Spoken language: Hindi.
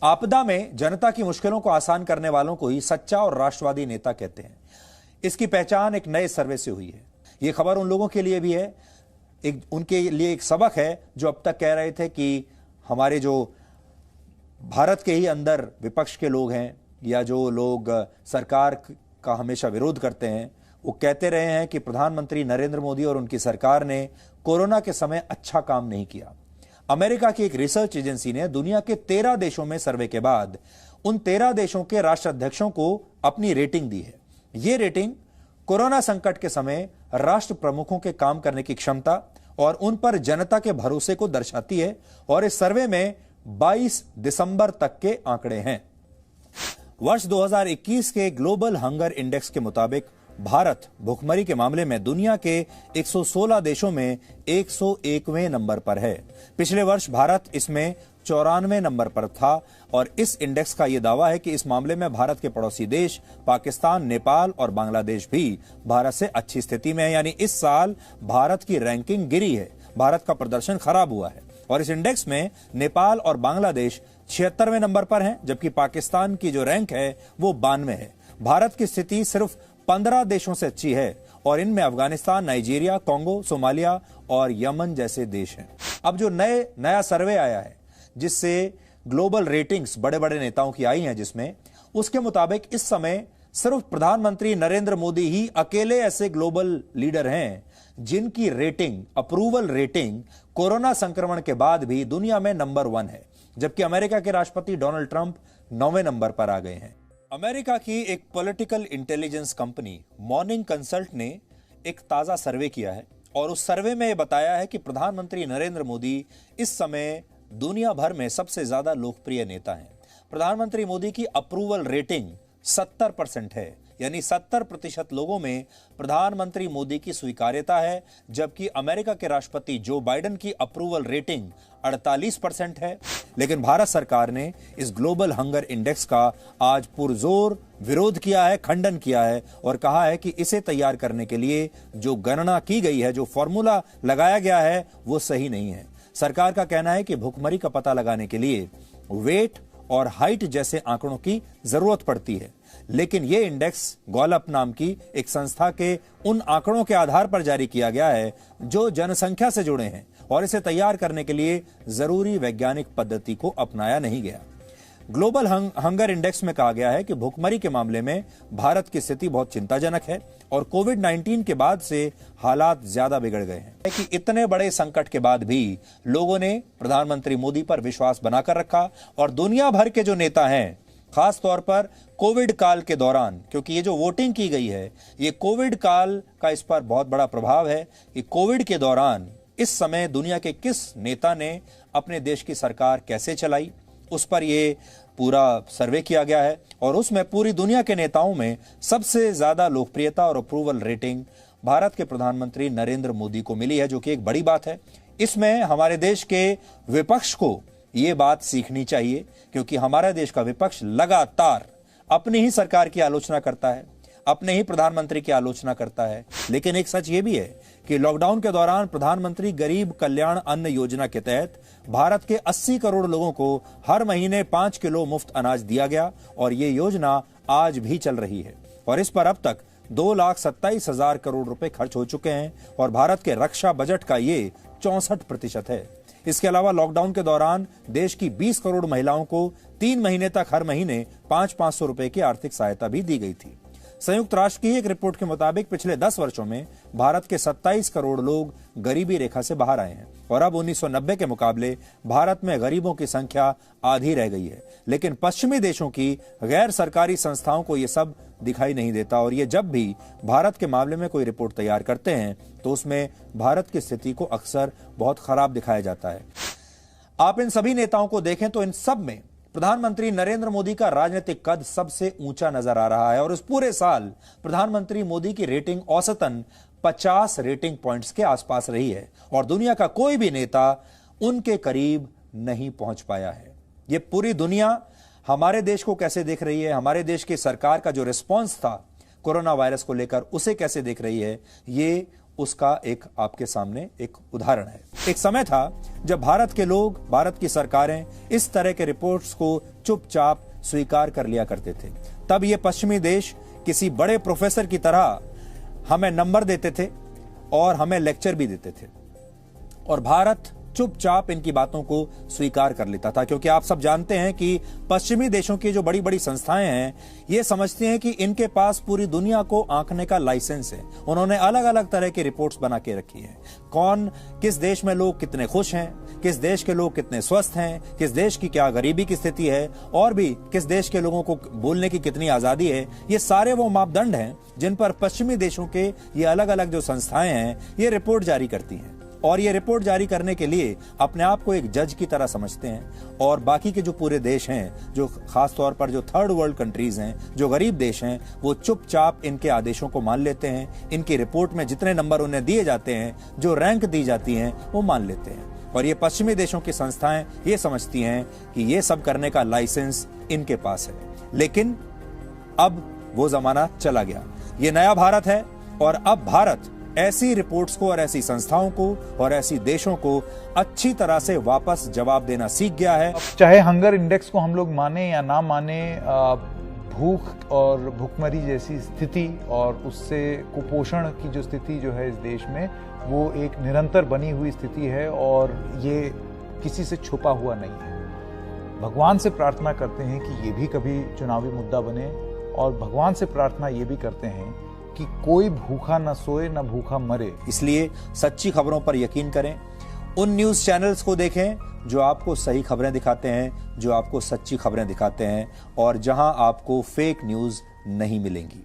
आपदा में जनता की मुश्किलों को आसान करने वालों को ही सच्चा और राष्ट्रवादी नेता कहते हैं। इसकी पहचान एक नए सर्वे से हुई है। यह खबर उन लोगों के लिए भी है, उनके लिए एक सबक है जो अब तक कह रहे थे कि हमारे जो भारत के ही अंदर विपक्ष के लोग हैं या जो लोग सरकार का हमेशा विरोध करते हैं, वो कहते रहे हैं कि प्रधानमंत्री नरेंद्र मोदी और उनकी सरकार ने कोरोना के समय अच्छा काम नहीं किया। अमेरिका की एक रिसर्च एजेंसी ने दुनिया के 13 देशों में सर्वे के बाद उन 13 देशों के राष्ट्राध्यक्षों को अपनी रेटिंग दी है। यह रेटिंग कोरोना संकट के समय राष्ट्र प्रमुखों के काम करने की क्षमता और उन पर जनता के भरोसे को दर्शाती है और इस सर्वे में 22 दिसंबर तक के आंकड़े हैं। वर्ष 2021 के ग्लोबल हंगर इंडेक्स के मुताबिक भारत भुखमरी के मामले में दुनिया के 116 देशों में 101वें नंबर पर है। पिछले वर्ष भारत इसमें 94 नंबर पर था और इस इंडेक्स का यह दावा है कि इस मामले में भारत के पड़ोसी देश पाकिस्तान, नेपाल और बांग्लादेश भी भारत से अच्छी स्थिति में है। यानी इस साल भारत की रैंकिंग गिरी है, भारत का प्रदर्शन खराब हुआ है और इस इंडेक्स में नेपाल और बांग्लादेश 76वें नंबर पर हैं, जबकि पाकिस्तान की जो रैंक है वो 92 है। भारत की स्थिति सिर्फ 15 देशों से अच्छी है और इनमें अफगानिस्तान, नाइजीरिया, कांगो, सोमालिया और यमन जैसे देश हैं। अब जो नया सर्वे आया है जिससे ग्लोबल रेटिंग्स बड़े बड़े नेताओं की आई हैं, जिसमें उसके मुताबिक इस समय सिर्फ प्रधानमंत्री नरेंद्र मोदी ही अकेले ऐसे ग्लोबल लीडर हैं जिनकी रेटिंग, अप्रूवल रेटिंग कोरोना संक्रमण के बाद भी दुनिया में नंबर 1 है, जबकि अमेरिका के राष्ट्रपति डोनाल्ड ट्रंप 9वें नंबर पर आ गए हैं। अमेरिका की एक political intelligence company morning consult ने एक ताजा सर्वे किया है और उस सर्वे में यह बताया है कि प्रधानमंत्री नरेंद्र मोदी इस समय दुनिया भर में सबसे ज्यादा लोकप्रिय नेता हैं। प्रधानमंत्री मोदी की अप्रूवल रेटिंग 70% है, यानी 70% लोगों में प्रधानमंत्री मोदी की स्वीकार्यता है, जबकि अमेरिका के राष्ट्रपति जो बाइडेन की अप्रूवल रेटिंग 48% है। लेकिन भारत सरकार ने इस ग्लोबल हंगर इंडेक्स का आज पुरजोर विरोध किया है, खंडन किया है और कहा है कि इसे तैयार करने के लिए जो गणना की गई है, जो फॉर्मूला लगाया गया है, वो सही नहीं है। सरकार का कहना है कि भुखमरी का पता लगाने के लिए वेट और हाइट जैसे आंकड़ों की जरूरत पड़ती है, लेकिन यह इंडेक्स गॉलअप नाम की एक संस्था के उन आंकड़ों के आधार पर जारी किया गया है जो जनसंख्या से जुड़े हैं और इसे तैयार करने के लिए जरूरी वैज्ञानिक पद्धति को अपनाया नहीं गया। ग्लोबल हंगर इंडेक्स में कहा गया है कि भुखमरी के मामले में भारत की स्थिति बहुत चिंताजनक है और कोविड-19 के बाद से हालात ज्यादा बिगड़ गए हैं कि इतने बड़े संकट के बाद भी लोगों ने प्रधानमंत्री मोदी पर विश्वास बनाकर रखा और दुनिया भर के जो नेता हैं, खास तौर पर कोविड काल के दौरान, क्योंकि ये जो वोटिंग की गई है ये कोविड काल का इस पर बहुत बड़ा प्रभाव है कि कोविड के दौरान इस समय दुनिया के किस नेता ने अपने देश की सरकार कैसे चलाई, उस पर ये पूरा सर्वे किया गया है और उसमें पूरी दुनिया के नेताओं में सबसे ज्यादा लोकप्रियता और अप्रूवल रेटिंग भारत के प्रधानमंत्री नरेंद्र मोदी को मिली है, जो कि एक बड़ी बात है। इसमें हमारे देश के विपक्ष को ये बात सीखनी चाहिए, क्योंकि हमारा देश का विपक्ष लगातार अपनी ही सरकार की आलोचना करता है, अपने ही प्रधानमंत्री की आलोचना करता है। लेकिन एक सच ये भी है कि लॉकडाउन के दौरान प्रधानमंत्री गरीब कल्याण अन्न योजना के तहत भारत के 80 करोड़ लोगों को हर महीने 5 किलो मुफ्त अनाज दिया गया और ये योजना आज भी चल रही है और इस पर अब तक 2,27,000 करोड़ रुपए खर्च हो चुके हैं और भारत के रक्षा बजट का ये 64% है। इसके अलावा लॉकडाउन के दौरान देश की 20 करोड़ महिलाओं को 3 महीने तक हर महीने 500-500 रुपए की आर्थिक सहायता भी दी गई थी। संयुक्त राष्ट्र की एक रिपोर्ट के मुताबिक पिछले 10 वर्षों में भारत के 27 करोड़ लोग गरीबी रेखा से बाहर आए हैं और अब 1990 के मुकाबले भारत में गरीबों की संख्या आधी रह गई है। लेकिन पश्चिमी देशों की गैर सरकारी संस्थाओं को यह सब दिखाई नहीं देता और ये जब भी भारत के मामले में कोई रिपोर्ट तैयार करते हैं तो उसमें भारत की स्थिति को अक्सर बहुत खराब दिखाया जाता है। आप इन सभी नेताओं को देखें तो इन सब में प्रधानमंत्री नरेंद्र मोदी का राजनीतिक कद सबसे ऊंचा नजर आ रहा है और इस पूरे साल प्रधानमंत्री मोदी की रेटिंग औसतन 50 रेटिंग पॉइंट्स के आसपास रही है और दुनिया का कोई भी नेता उनके करीब नहीं पहुंच पाया है। यह पूरी दुनिया हमारे देश को कैसे देख रही है, हमारे देश की सरकार का जो रिस्पॉन्स था कोरोना वायरस को लेकर उसे कैसे देख रही है, ये उसका एक आपके सामने एक उदाहरण है। एक समय था जब भारत के लोग, भारत की सरकारें इस तरह के रिपोर्ट्स को चुपचाप स्वीकार कर लिया करते थे। तब ये पश्चिमी देश किसी बड़े प्रोफेसर की तरह हमें नंबर देते थे और हमें लेक्चर भी देते थे, और भारत चुपचाप इनकी बातों को स्वीकार कर लेता था, क्योंकि आप सब जानते हैं कि पश्चिमी देशों की जो बड़ी बड़ी संस्थाएं हैं ये समझती हैं कि इनके पास पूरी दुनिया को आंकने का लाइसेंस है। उन्होंने अलग अलग तरह की रिपोर्ट्स बना के रखी है। कौन, किस देश में लोग कितने खुश हैं, किस देश के लोग कितने स्वस्थ हैं, किस देश की क्या गरीबी की स्थिति है, और भी किस देश के लोगों को बोलने की कितनी आजादी है। ये सारे वो मापदंड हैं जिन पर पश्चिमी देशों के ये अलग अलग जो संस्थाएं हैं ये रिपोर्ट जारी करती हैं, और ये रिपोर्ट जारी करने के लिए अपने आप को एक जज की तरह समझते हैं। और बाकी के जो पूरे देश हैं, जो खास तौर पर जो थर्ड वर्ल्ड कंट्रीज हैं, जो गरीब देश हैं, वो चुपचाप इनके आदेशों को मान लेते हैं। इनकी रिपोर्ट में जितने नंबर उन्हें दिए जाते हैं, जो रैंक दी जाती हैं, वो मान लेते हैं। और ये पश्चिमी देशों की संस्थाएं ये समझती हैं कि ये सब करने का लाइसेंस इनके पास है। लेकिन अब वो जमाना चला गया, ये नया भारत है, और अब भारत ऐसी रिपोर्ट्स को और ऐसी संस्थाओं को और ऐसी देशों को अच्छी तरह से वापस जवाब देना सीख गया है। चाहे हंगर इंडेक्स को हम लोग माने या ना माने, भूख और भुखमरी जैसी स्थिति और उससे कुपोषण की जो स्थिति जो है इस देश में, वो एक निरंतर बनी हुई स्थिति है और ये किसी से छुपा हुआ नहीं है। भगवान से प्रार्थना करते हैं कि ये भी कभी चुनावी मुद्दा बने, और भगवान से प्रार्थना ये भी करते हैं कि कोई भूखा न सोए न भूखा मरे। इसलिए सच्ची खबरों पर यकीन करें, उन न्यूज़ चैनल्स को देखें जो आपको सही खबरें दिखाते हैं, जो आपको सच्ची खबरें दिखाते हैं, और जहां आपको फेक न्यूज़ नहीं मिलेंगी।